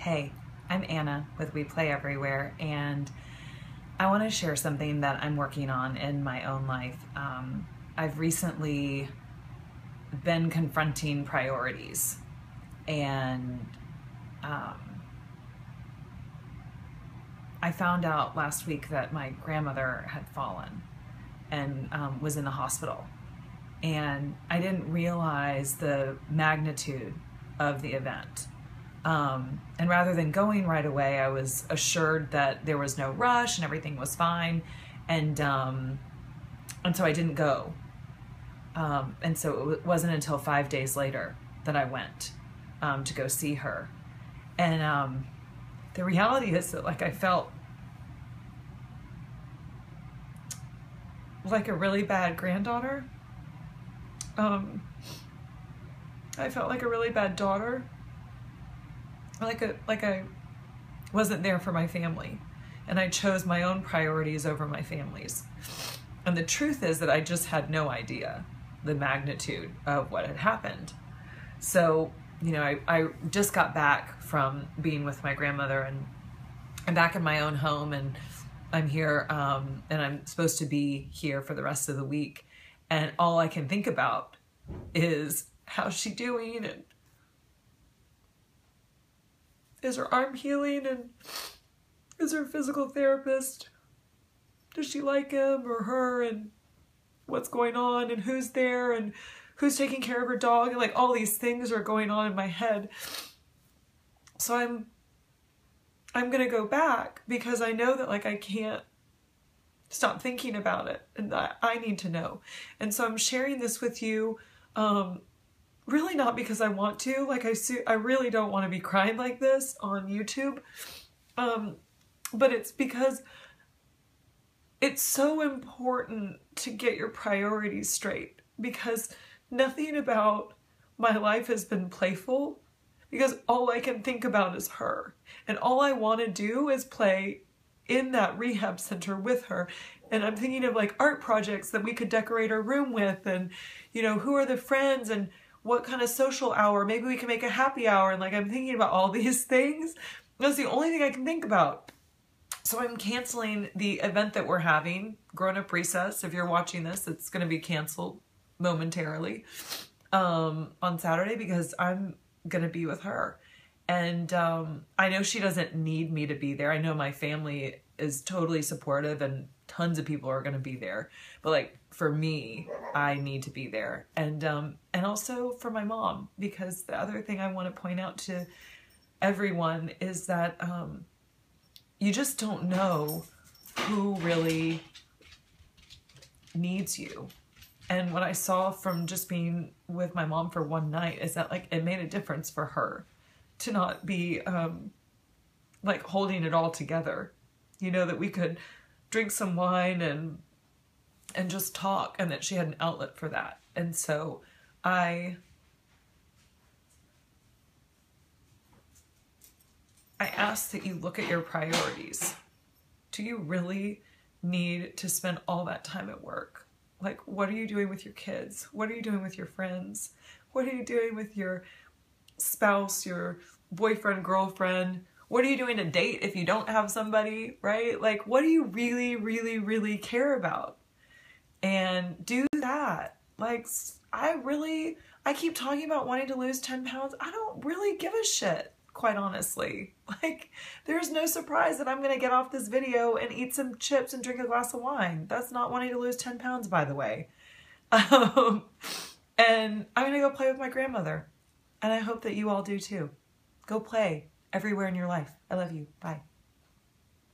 Hey, I'm Anna with We Play Everywhere, and I want to share something that I'm working on in my own life. I've recently been confronting priorities, and I found out last week that my grandmother had fallen and was in the hospital. And I didn't realize the magnitude of the event. And rather than going right away, I was assured that there was no rush and everything was fine. And so I didn't go. And so it wasn't until 5 days later that I went to go see her. And the reality is that I felt like a really bad granddaughter. I felt like a really bad daughter. Like I wasn't there for my family, and I chose my own priorities over my family's. And the truth is that I just had no idea the magnitude of what had happened. So, I just got back from being with my grandmother, and I'm back in my own home, and I'm here, and I'm supposed to be here for the rest of the week. And all I can think about is, how's she doing? And is her arm healing? And is her physical therapist, does she like him or her? And what's going on? And who's there? And who's taking care of her dog? And all these things are going on in my head. So I'm going to go back because I know that I can't stop thinking about it, and that I need to know. And so I'm sharing this with you, really not because I want to. I really don't want to be crying like this on YouTube, but it's because it's so important to get your priorities straight, because nothing about my life has been playful, because all I can think about is her, and all I want to do is play in that rehab center with her. And I'm thinking of art projects that we could decorate our room with, and who are the friends, and what kind of social hour, maybe we can make a happy hour. And I'm thinking about all these things. That's the only thing I can think about. So I'm canceling the event that we're having, Grown Up Recess. If you're watching this, it's going to be canceled momentarily on Saturday, because I'm going to be with her. And I know she doesn't need me to be there. I know my family is totally supportive, and tons of people are going to be there. But for me, I need to be there. And also for my mom, because the other thing I want to point out to everyone is that you just don't know who really needs you. And what I saw from just being with my mom for one night is that it made a difference for her to not be holding it all together. That we could drink some wine and just talk, and that she had an outlet for that. And so I ask that you look at your priorities. Do you really need to spend all that time at work? What are you doing with your kids? What are you doing with your friends? What are you doing with your spouse, your boyfriend, girlfriend? What are you doing to date if you don't have somebody, right? What do you really, really, really care about? And do that. I keep talking about wanting to lose 10 pounds. I don't really give a shit, quite honestly. There's no surprise that I'm going to get off this video and eat some chips and drink a glass of wine. That's not wanting to lose 10 pounds, by the way. And I'm going to go play with my grandmother. And I hope that you all do too. Go play everywhere in your life. I love you. Bye.